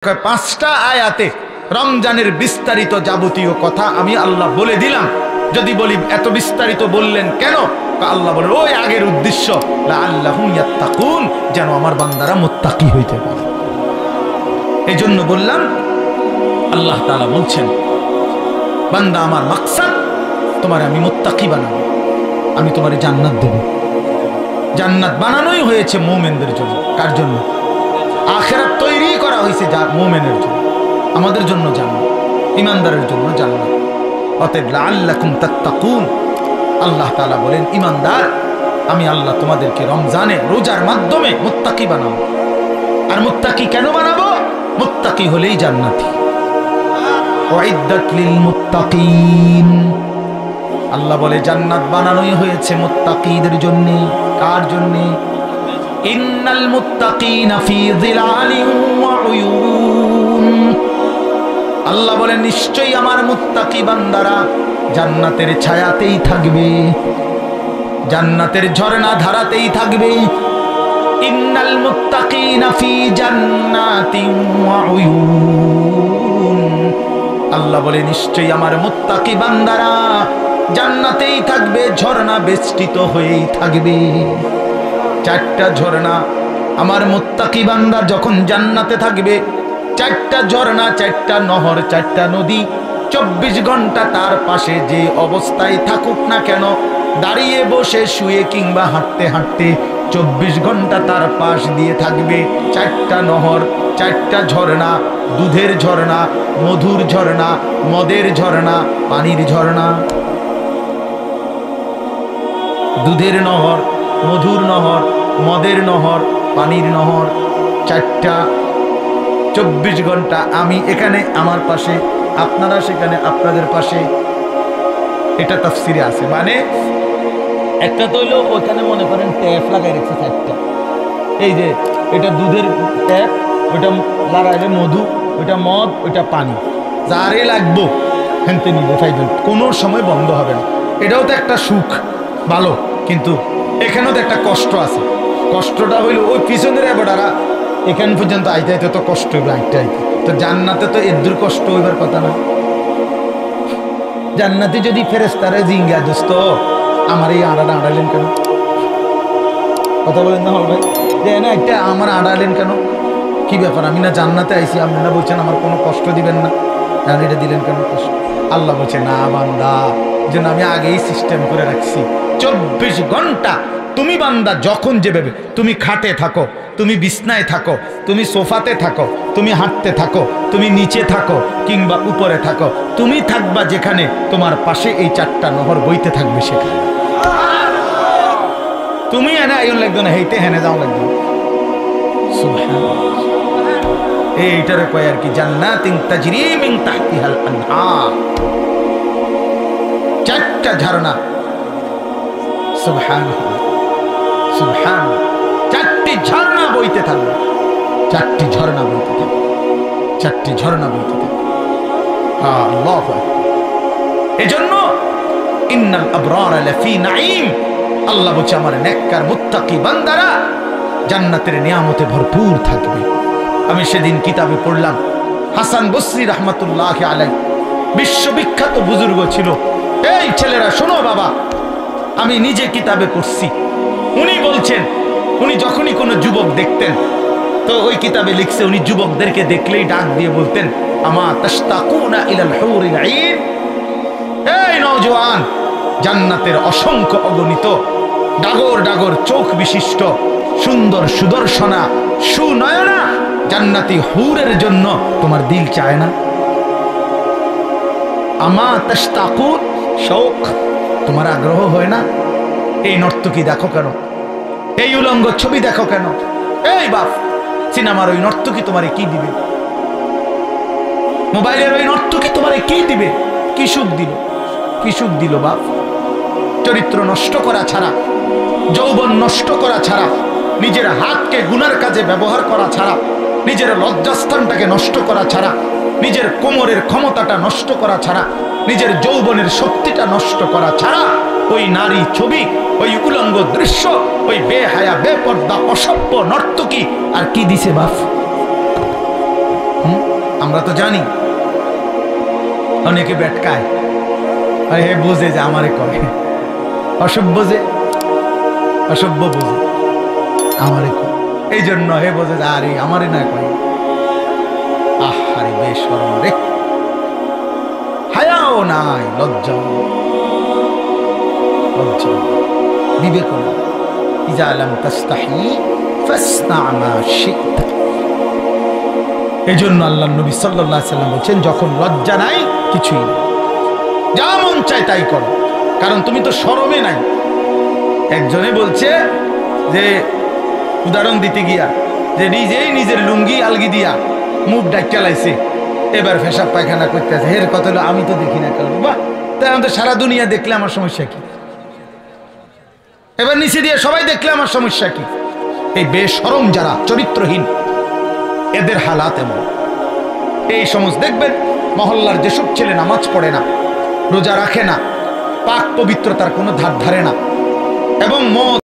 পাঁচটা আয়াতে রমজানের বিস্তারিত যাবতীয় কথা আমি আল্লাহ বলে দিলাম। যদি বলি এত বিস্তারিত বললেন কেন, আল্লাহ বলেন ওই আগের উদ্দেশ্য লাআল্লাহুম ইয়াত্তাকুন, যেন আমার বান্দারা মুত্তাকি হইতে পারে। এই জন্য বললাম, আল্লাহ তাআলা বলছেন বান্দা আমার মাকসাদ তোমার আমি মুত্তাকি বানাবো, আমি তোমার জান্নাত দেব। জান্নাত বানানোই হয়েছে মুমিনদের জন্য। কার জন্য? আখিরাত তৈরি করা হয়েছে যা মুমিনের জন্য, আমাদের জন্য জান্নাত, ঈমানদারের জন্য জান্নাত। অতএব লাআল্লাকুম তাত্তাকুন, আল্লাহ তাআলা বলেন ঈমানদার আমি আল্লাহ তোমাদেরকে রমজানে রোজার মাধ্যমে মুত্তাকি বানাবো। আর মুত্তাকি কেন বানাবো? মুত্তাকি হলেই জান্নাতি। উইদ্দাত লিল মুত্তাকিন, আল্লাহ বলে জান্নাত বানানোই হয়েছে মুত্তাকিদের জন্য। কার জন্য? ইন্নাল মুত্তাকিনা ফি যিলালিন ওয়া উয়ুন, আল্লাহ বলে নিশ্চয়ই আমার মুত্তাকি বান্দারা জান্নাতের ছায়াতেই থাকবে, জান্নাতের ঝর্ণা ধারাতেই থাকবে। ইন্নাল মুত্তাকিনা ফি জান্নাতিন ওয়া উয়ুন, আল্লাহ বলে নিশ্চয়ই আমার মুত্তাকি বান্দারা জান্নাতেই থাকবে, ঝর্ণা বেষ্টিত হয়েই থাকবে। চারটা ঝর্ণা আমার মুত্তাকি বান্দা যখন জান্নাতে থাকবে, চারটা ঝর্ণা, চারটা নহর, চারটা নদী 24 ঘন্টা তার পাশে যে অবস্থায় থাকুক না কেন, দাঁড়িয়ে বসে শুয়ে কিংবা হাঁটতে হাঁটতে 24 ঘন্টা তার পাশ দিয়ে থাকবে। চারটা নহর, চারটা ঝর্ণা, দুধের ঝর্ণা, মধুর ঝর্ণা, মদের ঝর্ণা, পানির ঝর্ণা। দুধের নহর, মধুর নহর, মদের নহর, পানির নহর, চারটা 24 ঘন্টা। আমি এখানে আমার পাশে, আপনারা সেখানে আপনাদের পাশে। এটা তাফসিরে আছে, মানে একটা তো হইলো ওখানে মনে করেন ট্যাপ লাগাই রেখেছে চারটা। এই যে এটা দুধের ট্যাপ, ওইটা লাগাইলে মধু, ওইটা মদ, ওইটা পানি, যারে লাগবো হেনতে নিলে ফাইবেন, কোনো সময় বন্ধ হবে না। এটাও তো একটা সুখ, ভালো, কিন্তু এখানেও তো একটা কষ্ট আছে। কষ্টটা হইলো ওই পিছনের এবারা এখান পর্যন্ত আইতে আইতে তো কষ্ট হইবে, আইতে আইতে। তো জান্নাতে তো এদুর কষ্ট হইবার কথা না। জান্নাতে যদি ফেরেশতারে জিঙ্গা দোস্ত আমার এই আড়াটা আড়ালেন কেন, কথা বলেন না হল ভাই, যে না একটা আমার আড়ালেন কেন, কি ব্যাপার? আমি না জান্নাতে আইছি, আপনি না বলছেন আমার কোনো কষ্ট দিবেন না, এটা দিলেন কেন কষ্ট? আল্লাহ বলছে না বান্দা, যেন আমি আগেই সিস্টেম করে রাখছি 24 ঘন্টা। তুমি বান্দা যখন যেভাবে, তুমি খাটে থাকো, তুমি বিছনায় থাকো, তুমি সোফাতে থাকো, তুমি হাঁটতে থাকো, তুমি নিচে থাকো কিংবা উপরে থাকো, তুমি থাকবা যেখানে, তোমার পাশে এই চারটা নহর বইতে থাকবে সেখানে। তুমি এনে আইন লাগবে না, হেইতে হেনে যাও লাগবে। সুবহানাল্লাহ, এইটারে কয় আর কি জান্নাতিন তাজরি মিন তাহতিহাল আনহার, চারটা ঝর্ণা। সুবহানাল্লাহ, সুবহানাল্লাহ, চারটি ঝর্ণা বইতে থাকবে, চারটি ঝর্ণা বইতে থাকবে, চারটি ঝর্ণা বইতে থাকবে। আল্লাহু আকবার। এজন্য ইন্নাল আবরার লাফি নাঈম, আল্লাহ বলছে আমার নেককার মুত্তাকি বান্দারা জান্নাতের নিয়ামতে ভরপুর থাকবে। আমি সেদিন কিতাবে পড়লাম, হাসান বসরি রাহমাতুল্লাহি আলাইহি বিশ্ববিখ্যাত বুজুর্গ ছিল। এই ছেলেরা শোনো বাবা, আমি নিজে কিতাবে পড়ছি। উনি বলছেন, উনি যখনই কোনো যুবক দেখতেন, তো ওই কিতাবে লিখছে উনি যুবকদেরকে দেখলেই ডাক দিয়ে বলতেন আমা তাশতাকুনা ইলাল হুরিল আইন, এই নওজোয়ান, জান্নাতের অসংখ্য অগণিত ডাগর ডাগর চোখ বিশিষ্ট সুন্দর সুদর্শনা সুনয়না জান্নাতি হুরের জন্য তোমার দিল চায় না? আমা তাশতাকুন, শৌক, তোমার আগ্রহ হয় না? এই নর্তকী দেখো কেন, এই উলঙ্গ ছবি দেখো কেন? এই বাপ, সিনেমার ওই নর্তকী তোমারে কি দিবে? মোবাইলের ওই নর্তকী তোমারে কি দিবে? কি সুখ দিল? কি সুখ দিল বাপ? চরিত্র নষ্ট করা ছাড়া, যৌবন নষ্ট করা ছাড়া, নিজের হাতকে গুনার কাজে ব্যবহার করা ছাড়া, নিজের লজ্জাস্থানটাকে নষ্ট করা ছাড়া, নিজের কোমরের ক্ষমতাটা নষ্ট করা ছাড়া, নিজের যৌবনের শক্তিটা নষ্ট করা ছাড়া ওই নারী ছবি, ওই উলঙ্গ দৃশ্য, ওই বেহায়া বেপর্দা অসভ্য নর্তকী আর কি দিছে বাপ? আমরা তো জানি অনেকে বেটকায়, আর হে বোঝে যে আমারে করে, অসভ্য যে অসভ্য বোঝে আমারে করে, এই জন্য হে বোঝে যে আরে আমারে না করে। আরে বেশরম রে, হায়াও নাই, লজ্জাও লজ্জা বিবেক না। ইজা লাম তাস্তাহি ফাসনা মা শি'তা। এজন্য আল্লাহর নবী সাল্লাল্লাহু আলাইহি সাল্লাম বলেন, যখন লজ্জা নাই কিছুই না, যা মন চায় তাই করো, কারণ তুমি তো শরমে নাই। একজনে বলছে যে, উদাহরণ দিতে গিয়া, যে নিজেই নিজের লুঙ্গি আলগি দিয়া মুখ ডাক্কা লাইছে, এবার পেশাব পায়খানা করতে আছে। এর কথা হলো আমি তো দেখি না কারণ, বাহ, তাই আমাদের সারা দুনিয়া দেখলে আমার সমস্যা কি? এবার নিচে দিয়ে সবাই দেখলে আমার সমস্যা কি? এই বেশরম যারা চরিত্রহীন, এদের হালাত এমন। এই সমস্ত দেখবেন মহল্লার যেসব ছেলে নামাজ পড়ে না, রোজা রাখে না, পাক পবিত্রতার কোনো ধার ধারে না, এবং মদ